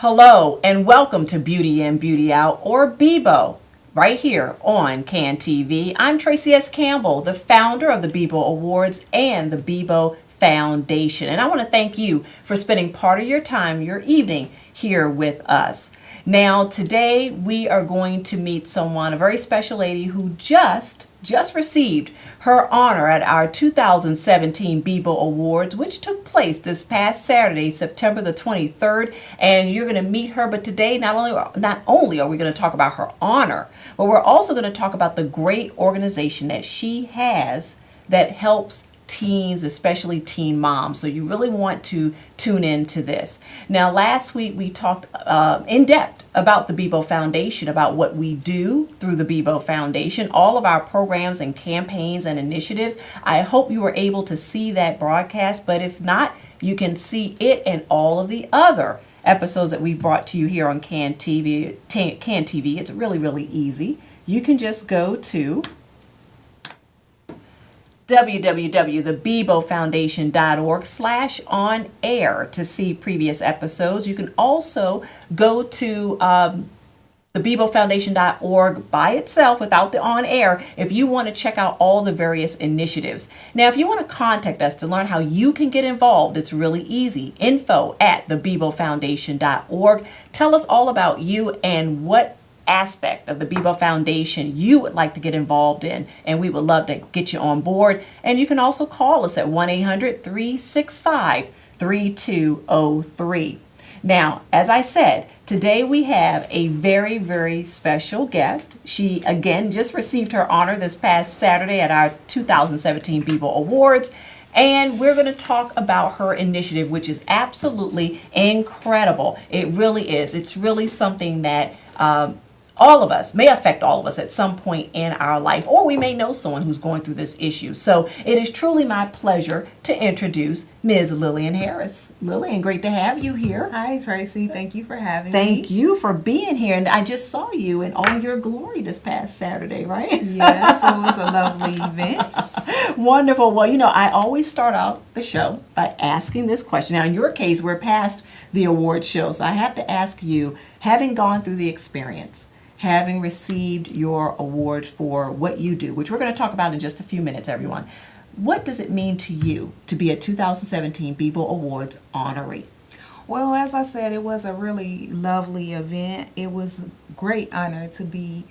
Hello and welcome to Beauty In, Beauty Out, or BIBO, right here on CAN TV. I'm Traci S. Campbell, the founder of the BIBO Awards and the BIBO Foundation. And I want to thank you for spending part of your time, your evening, here with us. Now, today we are going to meet someone, a very special lady who just received her honor at our 2017 BIBO Awards, which took place this past Saturday, September the 23rd. And you're going to meet her. But today, not only are we going to talk about her honor, but we're also going to talk about the great organization that she has that helps teens, especially teen moms. So you really want to tune into this. Now, last week we talked in depth about the BIBO Foundation, about what we do through the BIBO Foundation, all of our programs and campaigns and initiatives. I hope you were able to see that broadcast, but if not, you can see it and all of the other episodes that we've brought to you here on CAN TV. CAN TV. It's really, really easy. You can just go to www.thebibofoundation.org/on-air to see previous episodes. You can also go to thebibofoundation.org by itself without the on-air if you want to check out all the various initiatives. Now, if you want to contact us to learn how you can get involved, it's really easy. info@thebibofoundation.org. Tell us all about you and what aspect of the BIBO Foundation you would like to get involved in, and we would love to get you on board. And you can also call us at 1-800-365-3203. Now, as I said, today we have a very, very special guest. She, again, just received her honor this past Saturday at our 2017 BIBO Awards. And we're going to talk about her initiative, which is absolutely incredible. It really is. It's really something that all of us, may affect all of us at some point in our life, or we may know someone who's going through this issue. So it is truly my pleasure to introduce Ms. Lillian Harris. Lillian, great to have you here. Hi, Traci. Thank you for having me. Thank you for being here. And I just saw you in all your glory this past Saturday, right? Yes, it was a lovely event. Wonderful. Well, you know, I always start out the show by asking this question. Now, in your case, we're past the award show, so I have to ask you, having gone through the experience, having received your award for what you do, which we're going to talk about in just a few minutes, everyone. What does it mean to you to be a 2017 BIBO Awards honoree? Well, as I said, it was a really lovely event. It was a great honor to be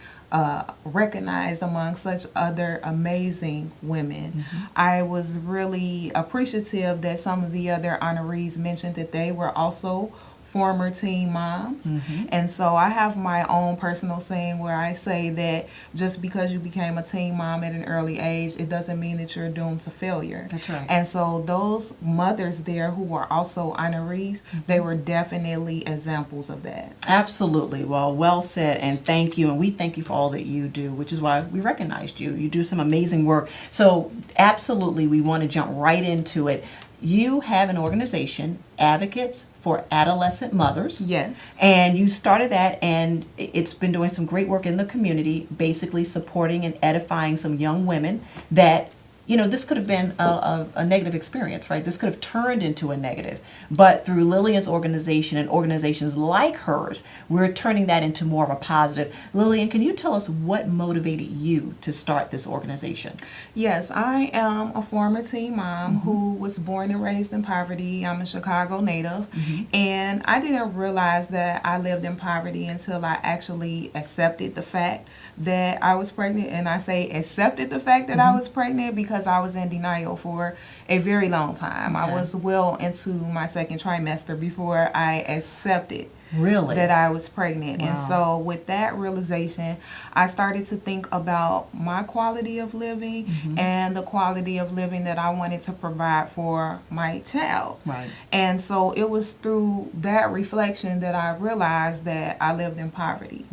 recognized among such other amazing women. I was really appreciative that some of the other honorees mentioned that they were also former teen moms. And so I have my own personal saying where I say that just because you became a teen mom at an early age, it doesn't mean that you're doomed to failure. That's right. And so those mothers there who were also honorees, they were definitely examples of that. Absolutely. Well said, and thank you. And we thank you for all that you do, which is why we recognized you. You do some amazing work. So absolutely, we want to jump right into it. You have an organization, Advocates for Adolescent Mothers. Yes. And you started that, and it's been doing some great work in the community, basically supporting and edifying some young women that, you know, this could have been a negative experience, right? This could have turned into a negative. But through Lillian's organization and organizations like hers, we're turning that into more of a positive. Lillian, can you tell us what motivated you to start this organization? Yes, I am a former teen mom who was born and raised in poverty. I'm a Chicago native. And I didn't realize that I lived in poverty until I actually accepted the fact that I was pregnant. And I say accepted the fact that I was pregnant because I was in denial for a very long time. Okay. I was well into my second trimester before I accepted Really? that I was pregnant. Wow. And so with that realization, I started to think about my quality of living and the quality of living that I wanted to provide for my child. Right. And so it was through that reflection that I realized that I lived in poverty.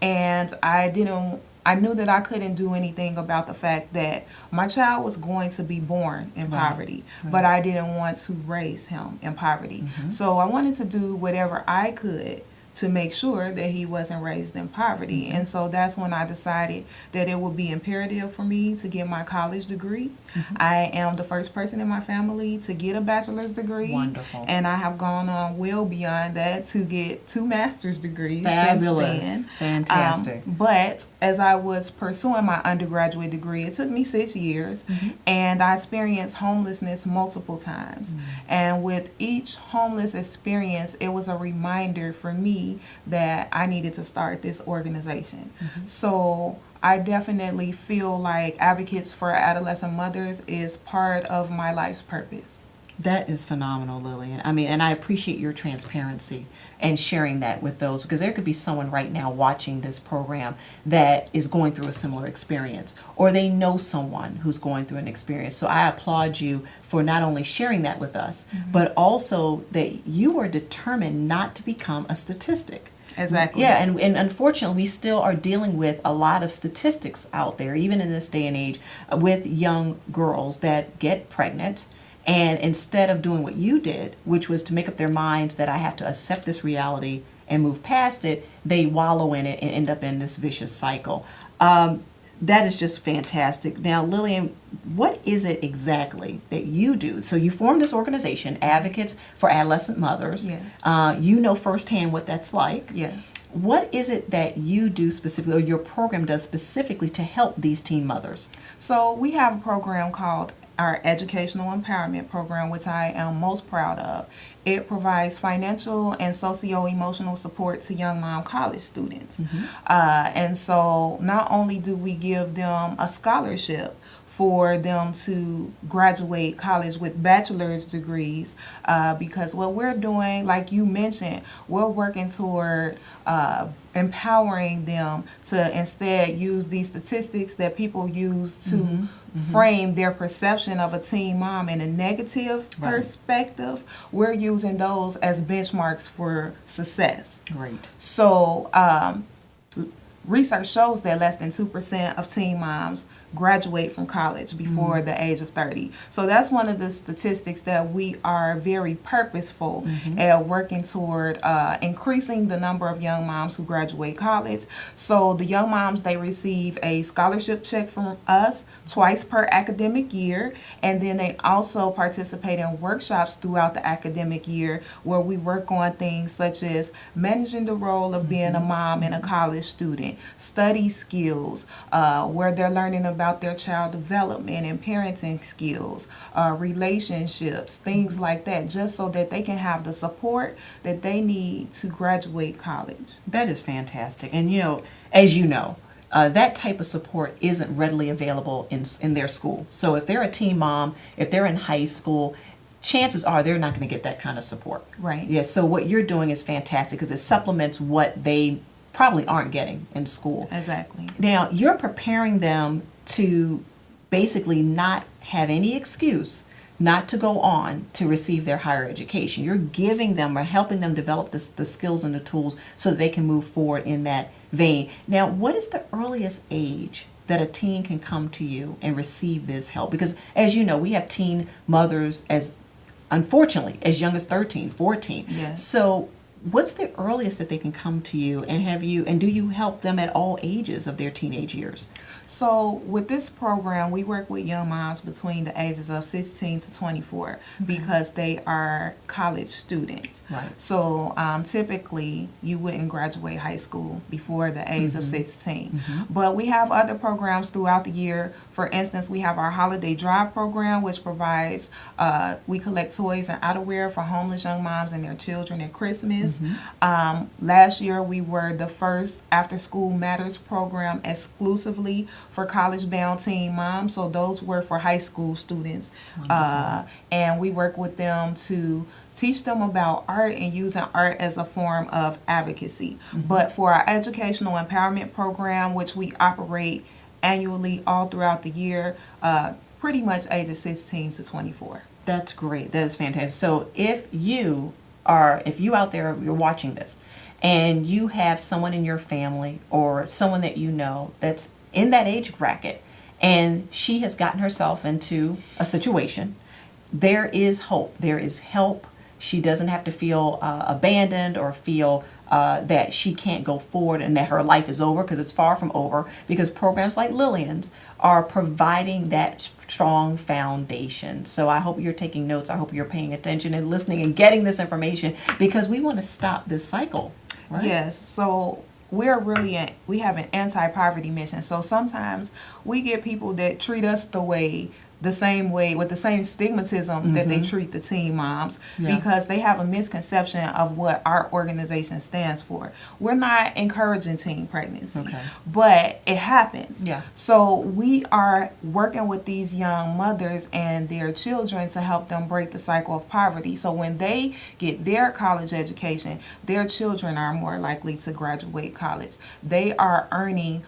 And I knew that I couldn't do anything about the fact that my child was going to be born in poverty, but I didn't want to raise him in poverty. So I wanted to do whatever I could to make sure that he wasn't raised in poverty. And so that's when I decided that it would be imperative for me to get my college degree. I am the first person in my family to get a bachelor's degree. Wonderful. And I have gone on well beyond that to get 2 master's degrees. Fabulous. Since then. Fantastic. But as I was pursuing my undergraduate degree, it took me 6 years, and I experienced homelessness multiple times. And with each homeless experience, it was a reminder for me that I needed to start this organization. So I definitely feel like Advocates for Adolescent Mothers is part of my life's purpose. That is phenomenal, Lillian. I mean, and I appreciate your transparency and sharing that with those, because there could be someone right now watching this program that is going through a similar experience, or they know someone who's going through an experience. So I applaud you for not only sharing that with us, but also that you are determined not to become a statistic. Exactly. Yeah, and unfortunately, we still are dealing with a lot of statistics out there, even in this day and age, with young girls that get pregnant. And instead of doing what you did, which was to make up their minds that I have to accept this reality and move past it, they wallow in it and end up in this vicious cycle. That is just fantastic. Now, Lillian, what is it exactly that you do? So you formed this organization, Advocates for Adolescent Mothers. Yes. You know firsthand what that's like. Yes. What is it that you do specifically, or your program does specifically to help these teen mothers? So we have a program called our Educational Empowerment Program, which I am most proud of. It provides financial and socio-emotional support to young mom college students. And so not only do we give them a scholarship for them to graduate college with bachelor's degrees, because what we're doing, like you mentioned, we're working toward empowering them to instead use these statistics that people use to frame their perception of a teen mom in a negative perspective. We're using those as benchmarks for success. Great. So research shows that less than 2% of teen moms graduate from college before the age of 30. So that's one of the statistics that we are very purposeful at working toward increasing the number of young moms who graduate college. So the young moms, they receive a scholarship check from us twice per academic year, and then they also participate in workshops throughout the academic year where we work on things such as managing the role of being a mom and a college student, study skills, where they're learning about their child development and parenting skills, relationships, things like that, just so that they can have the support that they need to graduate college. That is fantastic. And as you know, that type of support isn't readily available in their school. So if they're a teen mom, if they're in high school, chances are they're not going to get that kind of support. Right. Yeah. So what you're doing is fantastic because it supplements what they probably aren't getting in school. Exactly. Now, you're preparing them to basically not have any excuse not to go on to receive their higher education. You're giving them or helping them develop the skills and the tools so that they can move forward in that vein. Now, what is the earliest age that a teen can come to you and receive this help? Because as you know, we have teen mothers unfortunately, as young as 13, 14. Yes. So what's the earliest that they can come to you, and do you help them at all ages of their teenage years? So with this program, we work with young moms between the ages of 16 to 24 because they are college students. Right. So typically, you wouldn't graduate high school before the age of 16. But we have other programs throughout the year. For instance, we have our Holiday Drive program, which provides, we collect toys and outerwear for homeless young moms and their children at Christmas. Last year, we were the first After School Matters program exclusively for college-bound teen moms. So those were for high school students. And we work with them to teach them about art and using art as a form of advocacy. But for our Educational Empowerment Program, which we operate annually all throughout the year, pretty much ages 16 to 24. That's great. That is fantastic. So if you out there, you're watching this, and you have someone in your family or someone that you know that's in that age bracket, and she has gotten herself into a situation, there is hope. There is help. She doesn't have to feel abandoned or feel that she can't go forward and that her life is over, because it's far from over, because programs like Lillian's are providing that strong foundation. So I hope you're taking notes. I hope you're paying attention and listening and getting this information, because we want to stop this cycle. Right? Yes. So we have an anti-poverty mission. So sometimes we get people that treat us the same way, with the same stigmatism that they treat the teen moms, because they have a misconception of what our organization stands for. We're not encouraging teen pregnancy, but it happens. Yeah. So we are working with these young mothers and their children to help them break the cycle of poverty. So when they get their college education, their children are more likely to graduate college. They are earning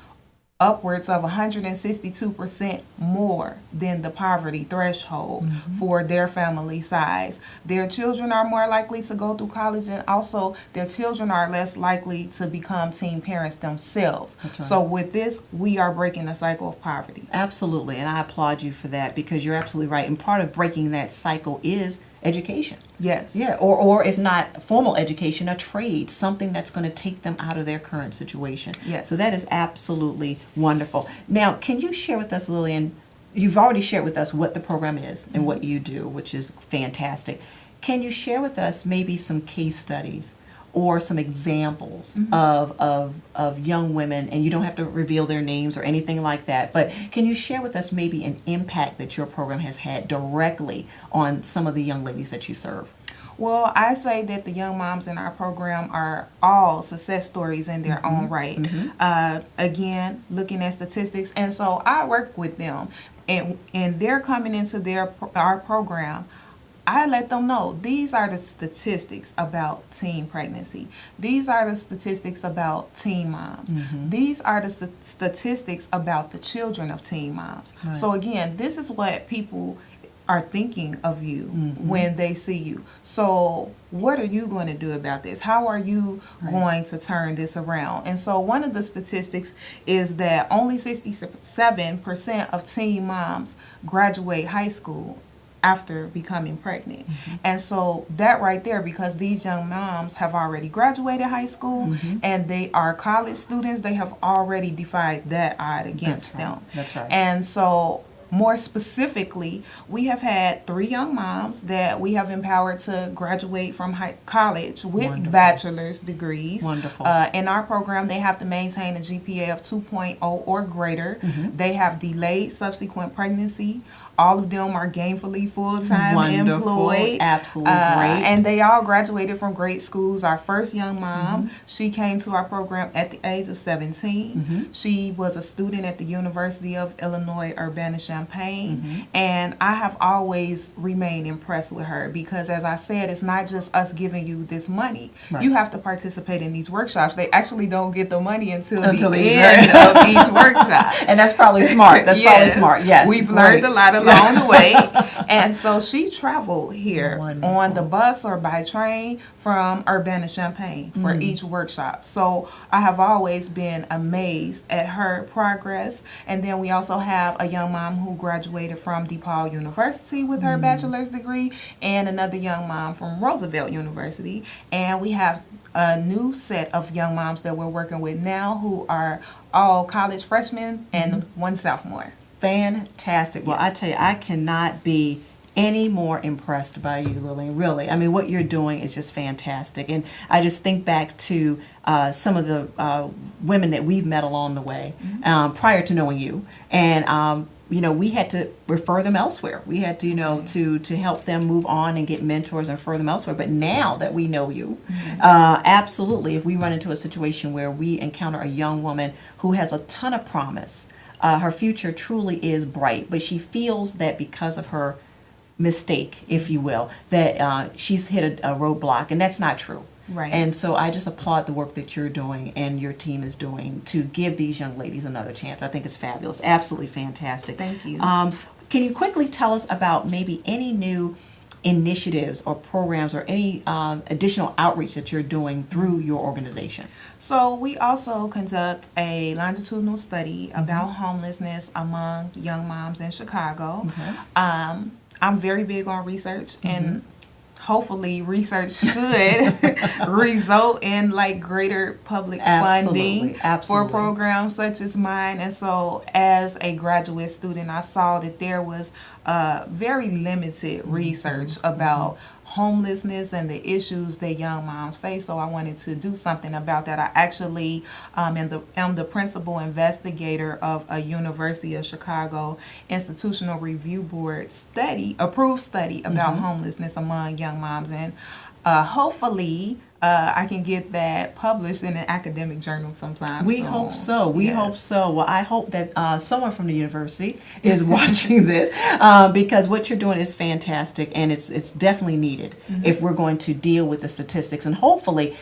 upwards of 162% more than the poverty threshold for their family size. Their children are more likely to go through college, and also their children are less likely to become teen parents themselves. Right. So with this, we are breaking the cycle of poverty. Absolutely, and I applaud you for that, because you're absolutely right. And part of breaking that cycle is education. Yes. Yeah, or if not formal education, a trade, something that's going to take them out of their current situation. Yes. So that is absolutely wonderful. Now, can you share with us, Lillian, you've already shared with us what the program is and what you do, which is fantastic. Can you share with us maybe some case studies or some examples of young women, and you don't have to reveal their names or anything like that, but can you share with us maybe an impact that your program has had directly on some of the young ladies that you serve? Well, I say that the young moms in our program are all success stories in their own right. Again, looking at statistics, and so I work with them, and they're coming into our program. I let them know these are the statistics about teen pregnancy. These are the statistics about teen moms. These are the statistics about the children of teen moms. Right. So again, this is what people are thinking of you when they see you. So what are you going to do about this? How are you going to turn this around? And so one of the statistics is that only 67% of teen moms graduate high school after becoming pregnant. And so that right there, because these young moms have already graduated high school and they are college students, they have already defied that odd against them. That's right. And so more specifically, we have had 3 young moms that we have empowered to graduate from college with bachelor's degrees. Wonderful. In our program, they have to maintain a GPA of 2.0 or greater. They have delayed subsequent pregnancy. All of them are gainfully full-time employed. Absolutely great. And they all graduated from great schools. Our first young mom, she came to our program at the age of 17. She was a student at the University of Illinois, Urbana-Champaign. And I have always remained impressed with her, because as I said, it's not just us giving you this money. You have to participate in these workshops. They actually don't get the money until the end of each workshop. And that's probably smart. That's probably smart. Yes. We've learned a lot along the way. And so she traveled here on the bus or by train from Urbana-Champaign for each workshop. So I have always been amazed at her progress. And then we also have a young mom who graduated from DePaul University with her bachelor's degree, and another young mom from Roosevelt University. And we have a new set of young moms that we're working with now who are all college freshmen and one sophomore. Fantastic. Well, I tell you, I cannot be any more impressed by you, Lillian. Really. I mean, what you're doing is just fantastic. And I just think back to some of the women that we've met along the way prior to knowing you. And, you know, we had to refer them elsewhere. We had to, you know, to help them move on and get mentors and refer them elsewhere. But now that we know you, absolutely, if we run into a situation where we encounter a young woman who has a ton of promise, her future truly is bright, but she feels that because of her mistake, if you will, that she's hit a roadblock, and that's not true. Right. And so I just applaud the work that you're doing and your team is doing to give these young ladies another chance. I think it's fabulous. Absolutely fantastic. Thank you. Can you quickly tell us about maybe any new initiatives or programs or any additional outreach that you're doing through your organization? So we also conduct a longitudinal study about homelessness among young moms in Chicago. I'm very big on research, and hopefully research should result in like greater public funding for programs such as mine. And so as a graduate student, I saw that there was very limited research about homelessness and the issues that young moms face. So I wanted to do something about that. I actually am the principal investigator of a University of Chicago Institutional Review Board approved study about homelessness among young moms. And hopefully I can get that published in an academic journal sometime. We hope so. We hope so. Well, I hope that someone from the university is watching this because what you're doing is fantastic, and it's definitely needed if we're going to deal with the statistics. And hopefully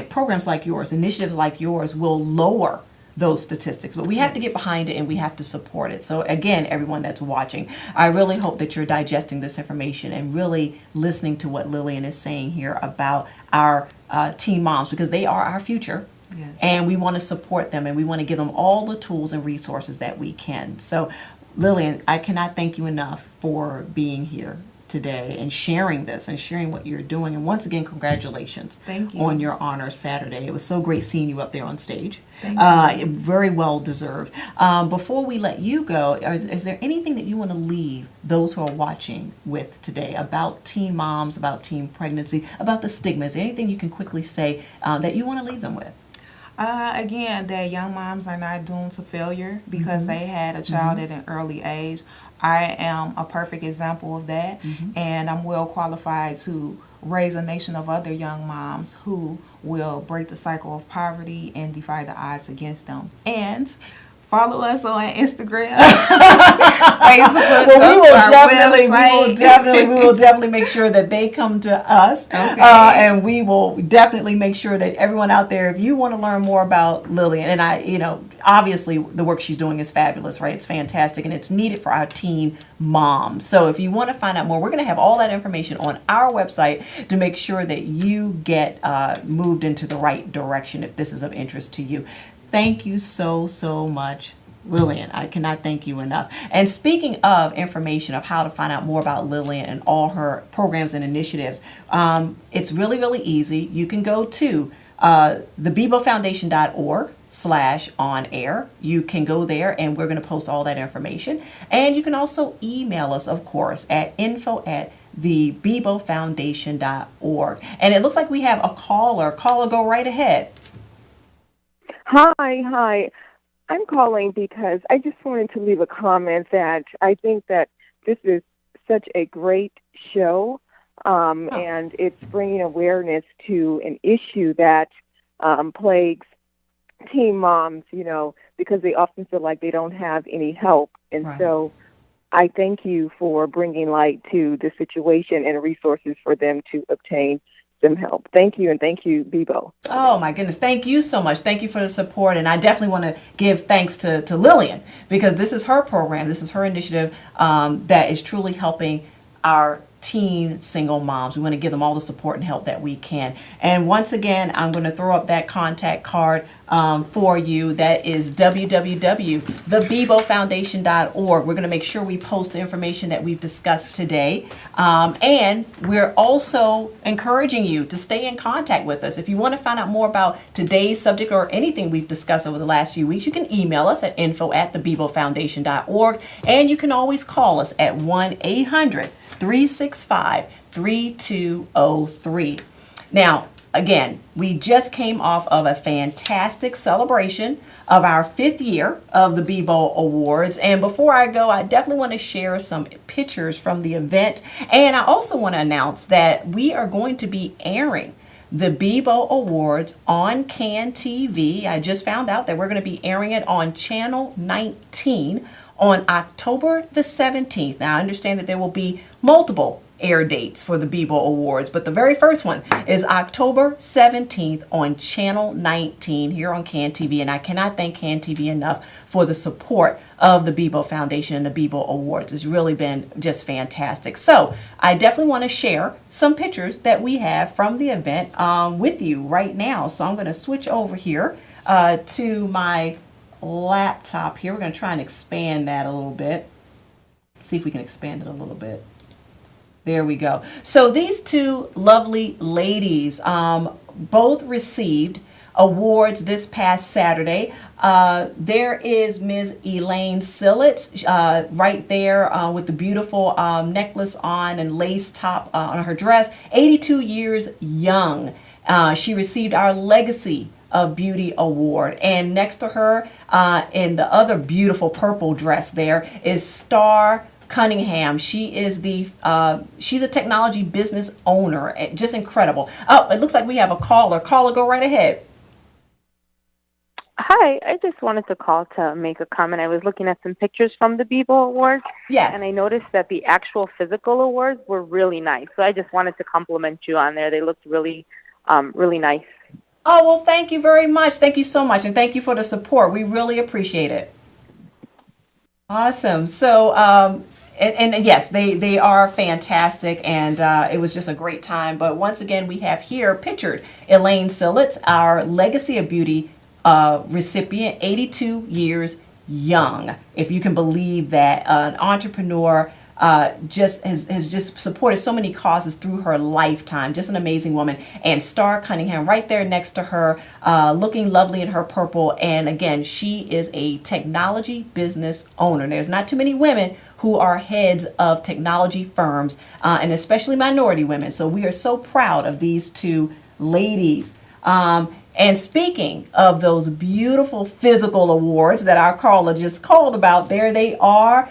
programs like yours, initiatives like yours will lower those statistics, but we have to get behind it and we have to support it. So again, everyone that's watching, I really hope that you're digesting this information and really listening to what Lillian is saying here about our teen moms, because they are our future. Yes. And we want to support them and we want to give them all the tools and resources that we can. So Lillian, I cannot thank you enough for being here today and sharing this and sharing what you're doing. And once again, congratulations. Thank you. On your honor Saturday. It was so great seeing you up there on stage. Thank you. Very well deserved. Before we let you go, is there anything that you want to leave those who are watching with today about teen moms, about teen pregnancy, about the stigmas? Anything you can quickly say that you want to leave them with? Again, that young moms are not doomed to failure because they had a child at an early age. I am a perfect example of that, and I'm well qualified to raise a nation of other young moms who will break the cycle of poverty and defy the odds against them. And follow us on Instagram, Facebook. We will definitely make sure that they come to us, and we will definitely make sure that everyone out there, if you want to learn more about Lillian, and obviously the work she's doing is fabulous, right? It's fantastic, and it's needed for our teen moms. So if you want to find out more, we're going to have all that information on our website to make sure that you get moved into the right direction if this is of interest to you. Thank you so much, Lillian. I cannot thank you enough. And speaking of information of how to find out more about Lillian and all her programs and initiatives, it's really easy. You can go to thebibofoundation.org/on-air. You can go there and we're going to post all that information. And you can also email us, of course, at info@thebibofoundation.org. And it looks like we have a caller. Caller, go right ahead. Hi. I'm calling because I just wanted to leave a comment that I think that this is such a great show, and it's bringing awareness to an issue that plagues teen moms, because they often feel like they don't have any help. And so I thank you for bringing light to the situation and resources for them to obtain some help. Thank you, and thank you, BIBO. Oh my goodness, thank you so much. Thank you for the support, and I definitely want to give thanks to Lillian, because this is her program, this is her initiative that is truly helping our teen single moms. We want to give them all the support and help that we can. And once again, I'm going to throw up that contact card for you. That is www.thebibofoundation.org. We're going to make sure we post the information that we've discussed today. And we're also encouraging you to stay in contact with us. If you want to find out more about today's subject or anything we've discussed over the last few weeks, you can email us at info@thebibofoundation.org. And you can always call us at 1-800-365-3203. Now, again, we just came off of a fantastic celebration of our 5th year of the BIBO Awards. And before I go, I definitely want to share some pictures from the event. And I also want to announce that we are going to be airing the BIBO Awards on CAN TV. I just found out that we're going to be airing it on Channel 19 on October the 17th. Now, I understand that there will be multiple air dates for the BIBO Awards, but the very first one is October 17th on Channel 19 here on CAN TV, and I cannot thank CAN TV enough for the support of the BIBO Foundation and the BIBO Awards. It's really been just fantastic. So I definitely want to share some pictures that we have from the event with you right now. So I'm going to switch over here to my laptop here. We're going to try and expand that a little bit. See if we can expand it a little bit. There we go. So these two lovely ladies both received awards this past Saturday. There is Ms. Elaine Sillett right there with the beautiful necklace on and lace top on her dress, 82 years young. She received our Legacy of Beauty Award. And next to her in the other beautiful purple dress there is Star Cunningham. She is she's a technology business owner. Just incredible. Oh, it looks like we have a caller. Caller, go right ahead. Hi, I just wanted to call to make a comment. I was looking at some pictures from the BIBO Awards, Yes. and I noticed that the actual physical awards were really nice. So I just wanted to compliment you on there. They looked really, really nice. Oh, well, thank you very much. Thank you so much. And thank you for the support. We really appreciate it. Awesome. So, and yes, they are fantastic, and it was just a great time. But once again, we have here pictured Elaine Sillett, our Legacy of Beauty recipient, 82 years young. If you can believe that, an entrepreneur just has just supported so many causes through her lifetime. Just an amazing woman. And Star Cunningham right there next to her, looking lovely in her purple. And again, she is a technology business owner. There's not too many women who are heads of technology firms, and especially minority women. So we are so proud of these two ladies. And speaking of those beautiful physical awards that our caller just called about, there they are.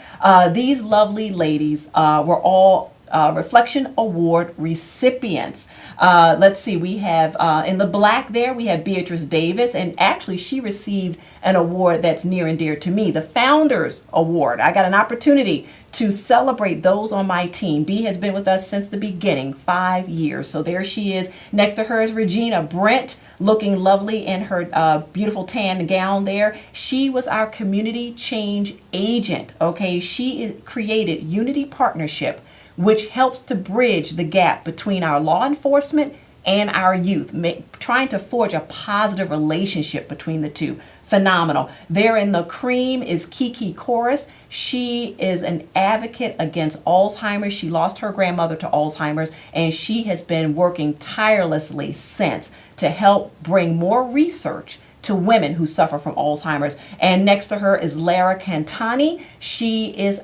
These lovely ladies were all Reflection Award recipients. Let's see, we have in the black there, we have Beatrice Davis, and actually she received an award that's near and dear to me, the Founders Award. I got an opportunity to celebrate those on my team. Bea has been with us since the beginning, 5 years. So there she is. Next to her is Regina Brent, looking lovely in her beautiful tan gown there. She was our community change agent. Okay, she created Unity Partnership, which helps to bridge the gap between our law enforcement and our youth, trying to forge a positive relationship between the two. Phenomenal. There in the cream is Kiki Chorus. She is an advocate against Alzheimer's. She lost her grandmother to Alzheimer's, and she has been working tirelessly since to help bring more research to women who suffer from Alzheimer's. And next to her is Lara Cantani. She is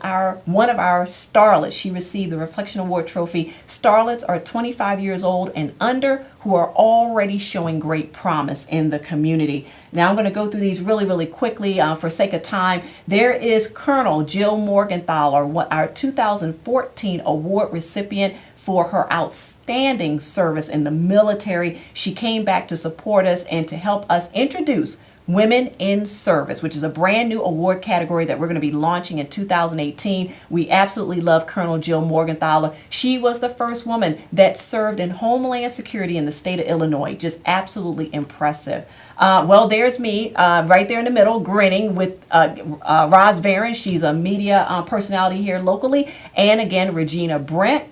one of our starlets. She received the Reflection Award trophy. Starlets are 25 years old and under who are already showing great promise in the community. Now I'm going to go through these really, really quickly for sake of time. There is Colonel Jill Morgenthaler, our 2014 award recipient for her outstanding service in the military. She came back to support us and to help us introduce Women in Service, which is a brand new award category that we're going to be launching in 2018. We absolutely love Colonel Jill Morgenthaler. She was the first woman that served in Homeland Security in the state of Illinois. Just absolutely impressive. Well, there's me right there in the middle, grinning with Roz Varon. She's a media personality here locally. And again, Regina Brent.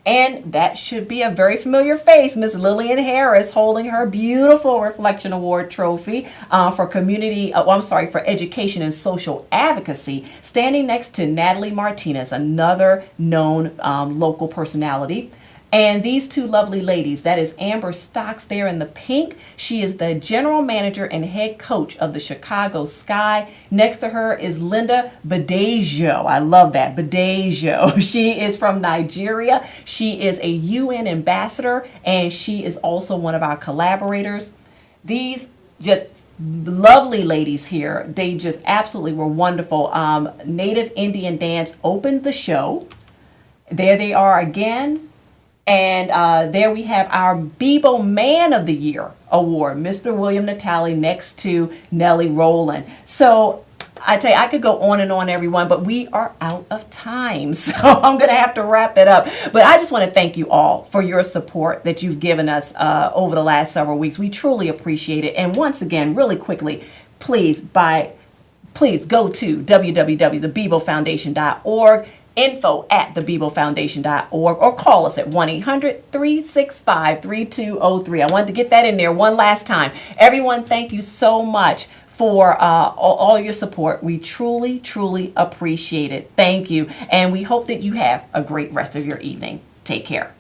And that should be a very familiar face, Miss Lillian Harris, holding her beautiful Reflection Award trophy for for education and social advocacy, standing next to Natalie Martinez, another known local personality. And these two lovely ladies, that is Amber Stocks there in the pink. She is the general manager and head coach of the Chicago Sky. Next to her is Linda Badejo. I love that, Badejo. She is from Nigeria. She is a UN ambassador, and she is also one of our collaborators. These just lovely ladies here, they just absolutely were wonderful. Native Indian dance opened the show. There they are again. And there we have our BIBO Man of the Year award, Mr. William Natale, next to Nellie Rowland. So I tell you, I could go on and on, everyone, but we are out of time. So I'm going to have to wrap it up. But I just want to thank you all for your support that you've given us over the last several weeks. We truly appreciate it. And once again, really quickly, please go to www.thebibofoundation.org. info@thebibofoundation.org, or call us at 1-800-365-3203. I wanted to get that in there one last time. Everyone, thank you so much for all your support. We truly, truly appreciate it. Thank you. And we hope that you have a great rest of your evening. Take care.